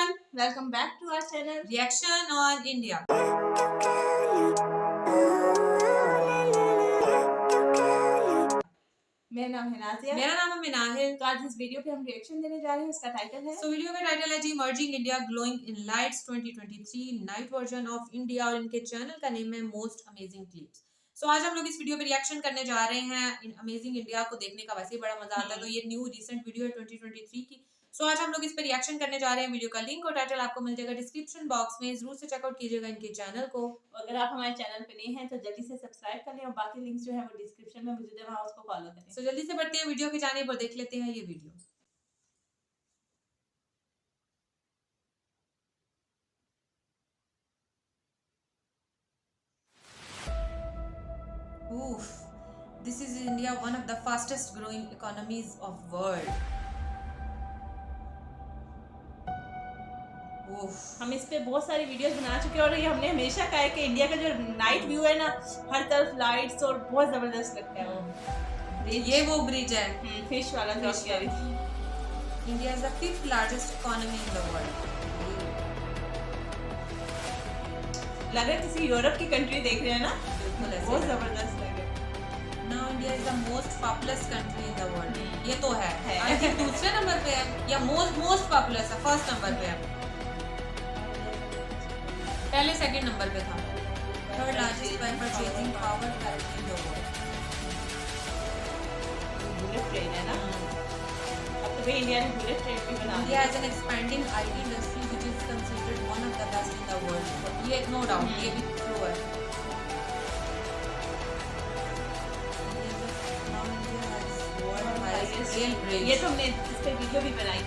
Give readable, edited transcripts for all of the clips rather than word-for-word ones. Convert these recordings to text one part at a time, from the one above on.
everyone, welcome back to our channel Reaction on India. मेरा नाम है नाजिया। मेरा नाम है मिनाहिल। तो आज इस वीडियो पे हम रिएक्शन देने जा रहे हैं। इसका टाइटल है वीडियो का टाइटल है जी merging India glowing in lights 2023 night version of India और इनके चैनल का नेम है मोस्ट अमेजिंग क्लिप्स। आज हम लोग इस वीडियो पे रिएक्शन करने जा रहे हैं। इन अमेजिंग इंडिया को देखने का वैसे ही बड़ा मजा आता है, तो ये न्यू रिसेंट वीडियो है 2023 की। आज हम लोग इस पे रिएक्शन करने जा रहे हैं। वीडियो का लिंक और टाइटल आपको मिल जाएगा डिस्क्रिप्शन बॉक्स में, जरूर से चेकआउट कीजिएगा इनके चैनल को। अगर आप हमारे चैनल पे नए हैं तो जल्दी से सब्सक्राइब कर लें और बाकी लिंक्स जो है वो डिस्क्रिप्शन में मौजूद है, वहां उसको फॉलो करें। जल्दी से बढ़ते हैं वीडियो की जानिब और देख लेते हैं ये video. Oof, this is India, one of the fastest growing economies of world. हम इस पे बहुत सारी वीडियोस बना चुके हैं और ये हमने हमेशा कहा है कि इंडिया का जो नाइट व्यू है ना, हर तरफ लाइट्स और बहुत जबरदस्त लगता है वो। ये वो ब्रिज है फिश वाला जो India is the 5th largest economy in the world. लग रहा है किसी यूरोप की कंट्री देख रहे हैं ना, बहुत जबरदस्त लग रहा है। Now India is the most populous country in the world. ये तो है आई थिंक दूसरे नंबर पे है या मोस्ट पॉपुलस है, फर्स्ट नंबर पे है, पहले सेकंड नंबर पे था। Third largest by purchasing power country in the world. Bullet train है ना, अब तो इंडिया ने बुलेट ट्रेन भी बना India has an expanding IT industry which is considered one of the best in the world. ये नो डाउट, ये भी ट्रू है। ये तो हमने इस पे वीडियो भी बनाई।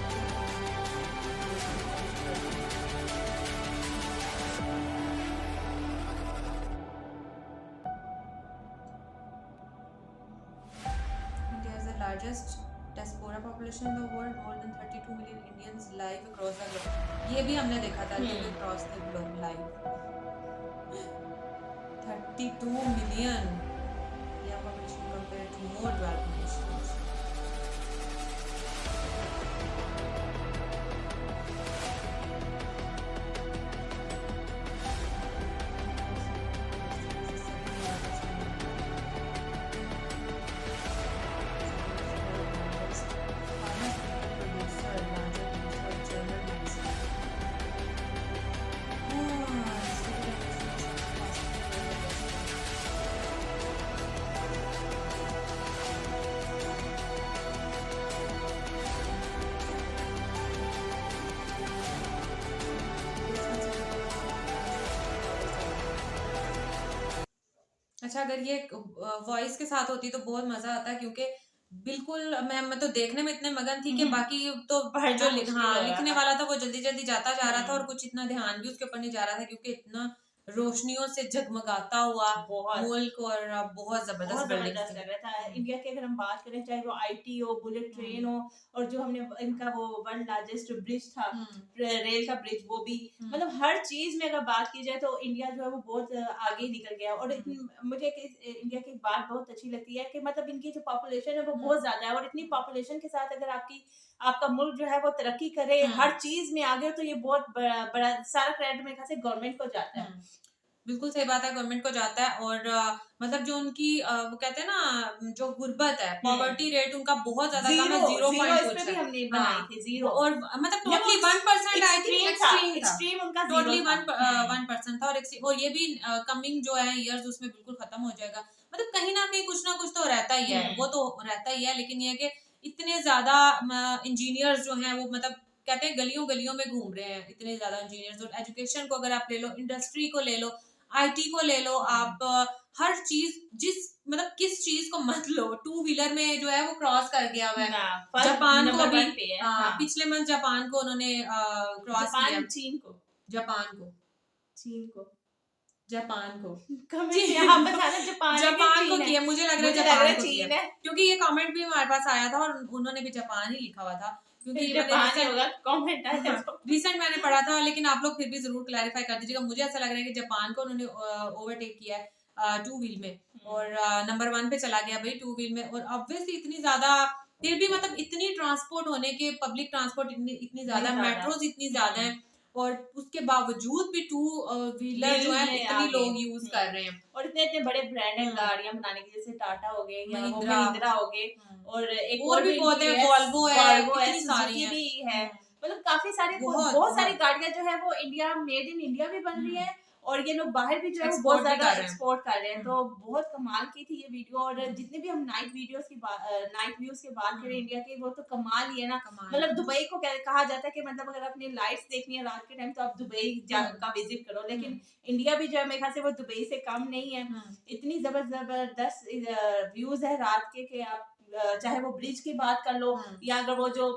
Largest diaspora population in the world, more than 32 million Indians live across the globe. ये भी हमने देखा था across the globe live 32 million yeah, population compared to more developed nations. अच्छा, अगर ये वॉइस के साथ होती तो बहुत मजा आता, क्योंकि बिल्कुल मैं तो देखने में इतने मगन थी कि बाकी तो जो लिखने वाला था वो जल्दी जल्दी जाता जा रहा था और कुछ इतना ध्यान भी उसके ऊपर नहीं जा रहा था, क्योंकि इतना रोशनियों से जगमगाता हुआ मुल्क और बहुत जबरदस्त लग रहा था। इंडिया की अगर हम बात करें, चाहे वो आईटी हो, बुलेट ट्रेन हो, और जो हमने इनका वो वन लार्जेस्ट ब्रिज था, रेल का ब्रिज, वो भी मतलब हर चीज में अगर बात की जाए तो इंडिया जो है वो बहुत आगे निकल गया। और मुझे इंडिया की बात बहुत अच्छी लगती है कि मतलब इनकी जो पॉपुलेशन है वो बहुत ज्यादा है, और इतनी पॉपुलेशन के साथ अगर आपका मुल्क जो है वो तरक्की करे, हर चीज में आगे, तो ये बहुत बड़ा सारा क्रेडिट मेरे ख्याल से गवर्नमेंट को जाता है। बिल्कुल सही बात है, गवर्नमेंट को जाता है। और मतलब जो उनकी वो कहते हैं ना, जो गुर्बत है, पॉवर्टी रेट उनका बहुत ज्यादा कम है, 0.0 और मतलब टोटली 1% आई थिंक एक्सट्रीम उनका टोटली 1% था। और ये भी कमिंग जो है ईयर्स उसमें बिल्कुल खत्म हो जाएगा। मतलब कहीं ना कहीं कुछ ना कुछ तो रहता ही है, वो तो रहता ही है, लेकिन ये कि इतने ज्यादा इंजीनियर्स जो हैं वो मतलब कहते हैं गलियों गलियों में घूम रहे हैं, इतने ज्यादा इंजीनियर्स। और एजुकेशन को अगर आप ले लो, इंडस्ट्री को ले लो, आईटी को ले लो, आप हर चीज मतलब किस चीज को मत लो, 2 व्हीलर में जो है वो क्रॉस कर गया हुआ है। जापान को भी पिछले मंथ जापान को उन्होंने क्रॉस किया। जापान को किया, मुझे लग रहा है जापान को किया, क्योंकि ये कमेंट भी हमारे पास आया था और उन्होंने भी जापान ही लिखा हुआ था, क्योंकि रिसेंट मैंने पढ़ा था। लेकिन आप लोग फिर भी जरूर क्लैरिफाई कर दीजिएगा। मुझे ऐसा लग रहा है कि जापान को उन्होंने ओवरटेक किया है 2 व्हील में, और नंबर 1 पे चला गया भाई 2 व्हील में। और ऑब्वियसली इतनी ज्यादा फिर भी मतलब इतनी ट्रांसपोर्ट होने के, पब्लिक ट्रांसपोर्ट इतनी ज्यादा, मेट्रोज इतनी ज्यादा है, और उसके बावजूद भी टू व्हीलर जो है इतनी लोग यूज कर रहे हैं, और इतने इतने बड़े ब्रांडेड गाड़ियां बनाने की, जैसे टाटा हो गए या वो महिंद्रा महिंद्रा हो गए, और एक और भी बहुत है, वॉल्वो है, इतनी सारी भी है, मतलब काफी सारी बहुत बहुत सारी गाड़ियां जो है वो इंडिया, मेड इन इंडिया भी बन रही है, और ये लोग बाहर भी जो है वो बहुत ज्यादा एक्सपोर्ट कर रहे हैं। तो बहुत कमाल की थी ये वीडियो, और जितने भी हम नाइट व्यूज की बात करें इंडिया के, वो तो कमाल ही है ना। मतलब दुबई को कहा जाता है कि मतलब अगर अपनी लाइट्स देखनी है रात के टाइम तो आप दुबई का विजिट करो, लेकिन इंडिया भी जो है मेरे ख्याल से वो दुबई से कम नहीं है। इतनी जबरदस्त व्यूज है रात के आप चाहे वो ब्रिज की बात कर लो, या अगर वो जो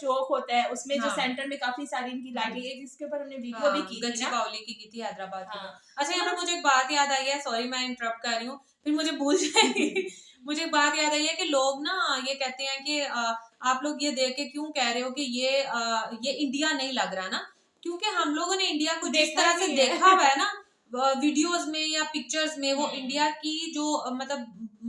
चौक होता है उसमें जो सेंटर में काफी सारी इनकी लाइटिंग है, जिसके ऊपर हमने वीडियो भी की थी ना, की थी हैदराबाद की। अच्छा, यहाँ पर मुझे एक बात याद आई है, सॉरी मैं इंटरप्ट कर रही हूँ, फिर मुझे भूल जाएगी। मुझे एक बात याद आई है कि लोग ना ये कहते हैं कि आप लोग ये देख के क्यों कह रहे हो कि ये इंडिया नहीं लग रहा ना, क्योंकि हम लोगों ने इंडिया को जिस तरह से देखा हुआ है ना वीडियोस में या पिक्चर्स में, वो इंडिया की जो मतलब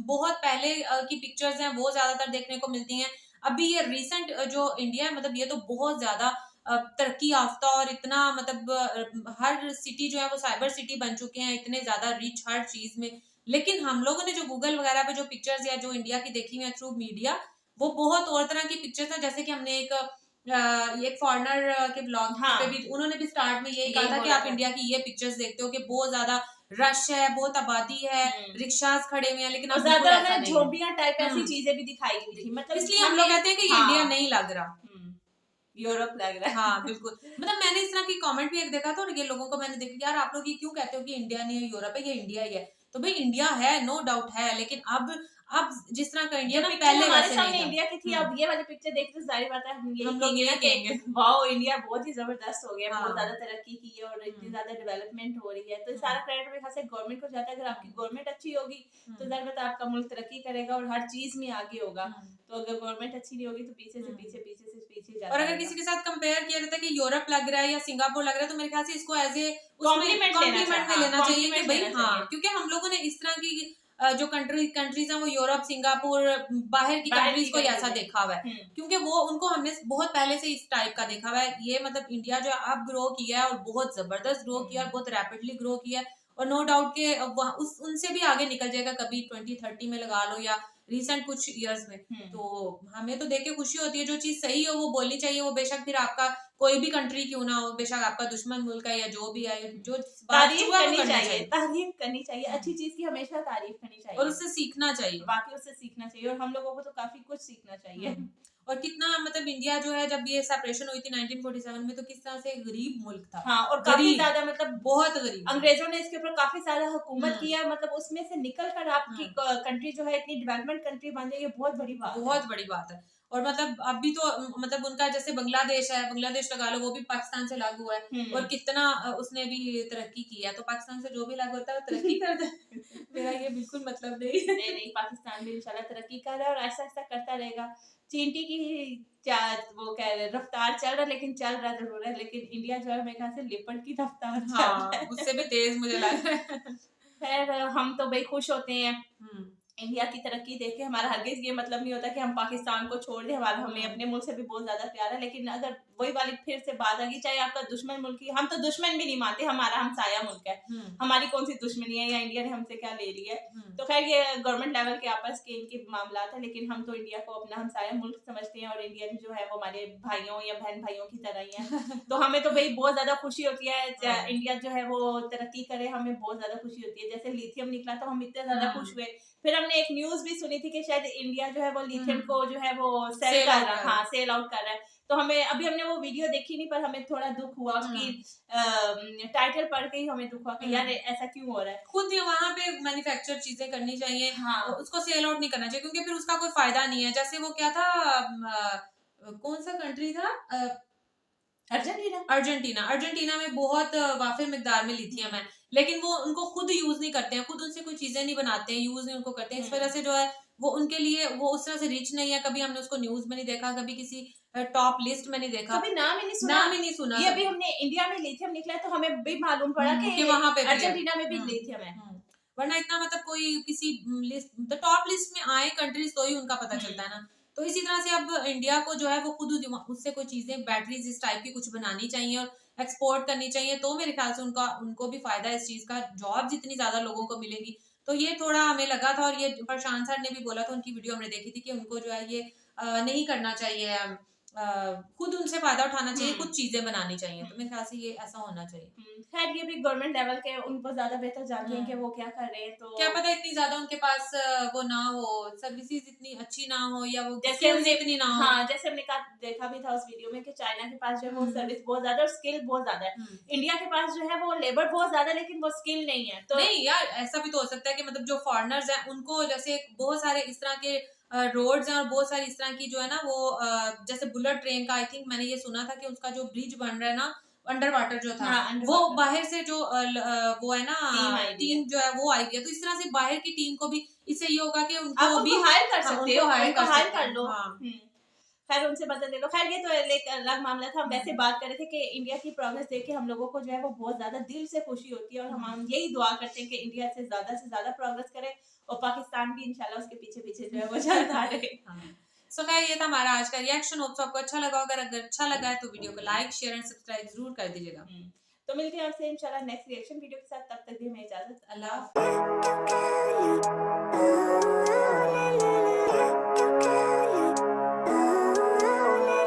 बहुत पहले की पिक्चर्स हैं वो ज्यादातर देखने को मिलती हैं। अभी ये रिसेंट जो इंडिया है, मतलब ये तो बहुत ज्यादा तरक्की याफ्ता और इतना मतलब हर सिटी जो है वो साइबर सिटी बन चुके हैं, इतने ज्यादा रिच हर चीज में। लेकिन हम लोगों ने जो गूगल वगैरह पे जो पिक्चर्स या जो इंडिया की देखी हुई है थ्रू मीडिया, वो बहुत और तरह की पिक्चर्स हैं। जैसे कि हमने एक फॉरेनर के ब्लॉग पे भी उन्होंने भी स्टार्ट में यही कहा था कि आप इंडिया की ये पिक्चर्स देखते हो कि बहुत ज्यादा रश है, बहुत आबादी है, रिक्शास खड़े हुए हैं, लेकिन अब बिल्कुल ऐसा नहीं है। झोपड़ियां टाइप ऐसी चीजें भी दिखाई गई थी, मतलब इसलिए हम लोग कहते हैं कि ये इंडिया नहीं लग रहा, यूरोप लग रहा है। हाँ बिल्कुल। मतलब मैंने इस तरह की कमेंट भी एक देखा था, और ये लोगों को मैंने देखा, यार आप लोग ये क्यों कहते हो कि इंडिया नहीं है यूरोप है, ये इंडिया ही है। तो भाई इंडिया है, नो डाउट है, लेकिन अब जिस तरह का इंडिया ना पहले हमारे सामने इंडिया की थी, अब ये वाली पिक्चर देख के जाहिर बात है हम लोग यही कहेंगे वाओ इंडिया बहुत ही जबरदस्त हो गया, बहुत ज्यादा तरक्की की है और इतनी ज्यादा डेवलपमेंट हो रही है। तो सारा क्रेडिट मेरे ख्याल से गवर्नमेंट को जाता है। अगर आपकी गवर्नमेंट अच्छी होगी तो जाहिर बात है आपका मुल्क तरक्की करेगा और हर चीज में आगे होगा। तो अगर गवर्नमेंट अच्छी नहीं होगी तो पीछे से पीछे जाता और अगर किसी के साथ कंपेयर किया जाता है कि यूरोप लग रहा है या सिंगापुर लग रहा है, तो मेरे ख्याल से इसको एज ए कॉम्प्लीमेंट में लेना चाहिए कि भाई हाँ, क्योंकि हम लोगों ने इस तरह की जो कंट्रीज हैं वो यूरोप, सिंगापुर, बाहर की कंट्रीज को ऐसा देखा हुआ है, क्योंकि वो उनको हमने बहुत पहले से इस टाइप का देखा हुआ है। ये मतलब इंडिया जो अब ग्रो किया है और बहुत जबरदस्त ग्रो किया है, बहुत रैपिडली ग्रो किया है, और नो डाउट के उनसे भी आगे निकल जाएगा कभी 2030 में लगा लो या रिसेंट कुछ इयर्स में। तो हमें तो देख के खुशी होती है, जो चीज सही हो वो बोलनी चाहिए, वो बेशक फिर आपका कोई भी कंट्री क्यों ना हो, बेशक आपका दुश्मन मुल्क है या जो भी है, जो तारीफ करनी चाहिए, अच्छी चीज की हमेशा तारीफ करनी चाहिए और उससे सीखना चाहिए, बाकी उससे सीखना चाहिए, और हम लोगों को तो काफी कुछ सीखना चाहिए। और कितना मतलब इंडिया जो है जब ये सेपरेशन हुई थी 1947 में, तो किस तरह से गरीब मुल्क था, हाँ, और काफी ज्यादा मतलब बहुत गरीब, अंग्रेजों ने इसके ऊपर काफी सारा हुकूमत किया, मतलब उसमें से निकल कर आपकी कंट्री जो है इतनी डेवलपमेंट कंट्री बन जाए, ये बहुत बड़ी बात है। और मतलब अभी तो मतलब उनका जैसे बांग्लादेश है, बांग्लादेश लगा लो, वो भी पाकिस्तान से लागू हुआ है, और कितना उसने भी तरक्की की है। तो पाकिस्तान से जो भी लागू होता है वो तरक्की करता है। मेरा ये बिल्कुल मतलब नहीं, पाकिस्तान भी इंशाल्लाह तरक्की कर रहा है और ऐसा ऐसा करता रहेगा। चींटी की वो कह रहे रफ्तार चल रहा है, लेकिन चल रहा जरूर है, लेकिन इंडिया जो है मेरे ख्याल से लिपट की रफ्तार चल रहा है, उससे भी तेज मुझे लग रहा है। खैर हम तो भाई खुश होते हैं इंडिया की तरक्की देख के। हमारा हरगिज ये मतलब नहीं होता कि हम पाकिस्तान को छोड़ दें, हमारा हमें अपने मुल्क से भी बहुत ज्यादा प्यार है। लेकिन अगर वही वाली फिर से बात आ गई, चाहे आपका दुश्मन मुल्क ही, हम तो दुश्मन भी नहीं मानते, हमारा हमसाया मुल्क है, हमारी कौन सी दुश्मनी है या इंडिया ने हमसे क्या ले लिया है। तो खैर ये गवर्नमेंट लेवल के आपस के इनके मामला है, लेकिन हम तो इंडिया को अपना हमसाया मुल्क समझते हैं, और इंडियन जो है वो हमारे भाइयों या बहन भाइयों की तरह ही है। तो हमें तो भाई बहुत ज्यादा खुशी होती है इंडिया जो है वो तरक्की करे, हमें बहुत ज्यादा खुशी होती है। जैसे लिथियम निकला तो हम इतने ज्यादा खुश हुए। फिर हमने एक न्यूज भी सुनी थी कि शायद इंडिया जो है वो लिथियम को जो है वो सेल कर रहा है, हाँ सेल आउट कर रहा है। तो हमें अभी हमने वो वीडियो देखी नहीं, पर हमें थोड़ा दुख हुआ उसकी टाइटल पढ़ के ही हमें दुख हुआ कि यार ऐसा क्यों हो रहा है। खुद वहाँ पे मैन्युफैक्चर चीजें करनी चाहिए, उसको सेल आउट नहीं करना चाहिए, क्योंकि फिर उसका कोई फायदा नहीं है। जैसे वो क्या था, कौन सा कंट्री था, अर्जेंटीना में बहुत वाफिर मिकदार में लिथियम है, लेकिन वो उनको खुद यूज नहीं करते हैं, खुद उनसे कोई चीजें नहीं बनाते हैं, यूज नहीं उनको करते हैं। इस वजह से जो है वो उनके लिए वो उस तरह से रिच नहीं है। कभी हमने उसको न्यूज में नहीं देखा, कभी किसी टॉप लिस्ट में नहीं देखा, कभी नाम ही नहीं सुना। ये भी हमने इंडिया में लिथियम निकला है तो हमें भी मालूम पड़ा कि वहां पे अर्जेंटीना में भी लिथियम है, वरना इतना मतलब कोई किसी लिस्ट टॉप लिस्ट में आए कंट्रीज तो ही उनका पता चलता है ना। तो इसी तरह से अब इंडिया को जो है वो खुद उससे कोई चीजें बैटरीज इस टाइप की कुछ बनानी चाहिए और एक्सपोर्ट करनी चाहिए, तो मेरे ख्याल से उनको भी फायदा इस चीज का, जॉब जितनी ज्यादा लोगों को मिलेगी। तो ये थोड़ा हमें लगा था, और ये प्रशांत सर ने भी बोला था, उनकी वीडियो हमने देखी थी कि उनको जो है ये नहीं करना चाहिए, खुद उनसे फायदा उठाना चाहिए, कुछ चीजें बनानी चाहिए। तो मेरे ख्याल से ये ऐसा होना चाहिए। खैर ये भी गवर्नमेंट लेवल के उनको ज्यादा बेहतर जानते हैं कि वो क्या कर रहे हैं, तो क्या पता इतनी ज्यादा उनके पास वो ना हो, सर्विसेज इतनी अच्छी ना हो, या वो जैसे हमने इतनी ना हो। हाँ, जैसे हमने देखा भी था उस वीडियो में कि चाइना के पास जो है वो सर्विस बहुत ज्यादा और स्किल बहुत ज्यादा है। इंडिया के पास जो है वो लेबर बहुत ज्यादा लेकिन वो स्किल नहीं है। तो नहीं यार, ऐसा भी तो हो सकता है कि मतलब जो फॉरेनर्स हैं उनको जैसे बहुत सारे इस तरह के रोड्स हैं और बहुत सारी इस तरह की जो है ना वो जैसे बुलेट ट्रेन का, आई थिंक मैंने ये सुना था कि उसका जो ब्रिज बन रहा है ना अंडर वाटर जो था, हाँ, वो बाहर से जो वो है ना टीम जो है वो आई है। तो इस तरह से बाहर की टीम को भी इससे ये होगा कि उनको भी हायर कर सकते हो, हायर कर लो। हाँ। खैर उनसे बदल ले लो। खैर ये तो एक अलग मामला था। हम वैसे बात कर रहे थे कि इंडिया की प्रोग्रेस देख के हम लोगों को जो है वो बहुत ज्यादा दिल से खुशी होती है, और हम यही दुआ करते हैं कि इंडिया से ज्यादा प्रोग्रेस करे और पाकिस्तान भी इंशाल्लाह उसके पीछे पीछे जो है वो चलता रहे। सो खैर ये था हमारा आज का रिएक्शन। होप आपको अच्छा लगा होगा। अगर अच्छा लगा है तो वीडियो को लाइक, शेयर एंड सब्सक्राइब जरूर कर दीजिएगा। तो मिलते हैं आपसे इंशाल्लाह नेक्स्ट रिएक्शन वीडियो के साथ। तब तक भी हमें इजाजत। अल्लाह।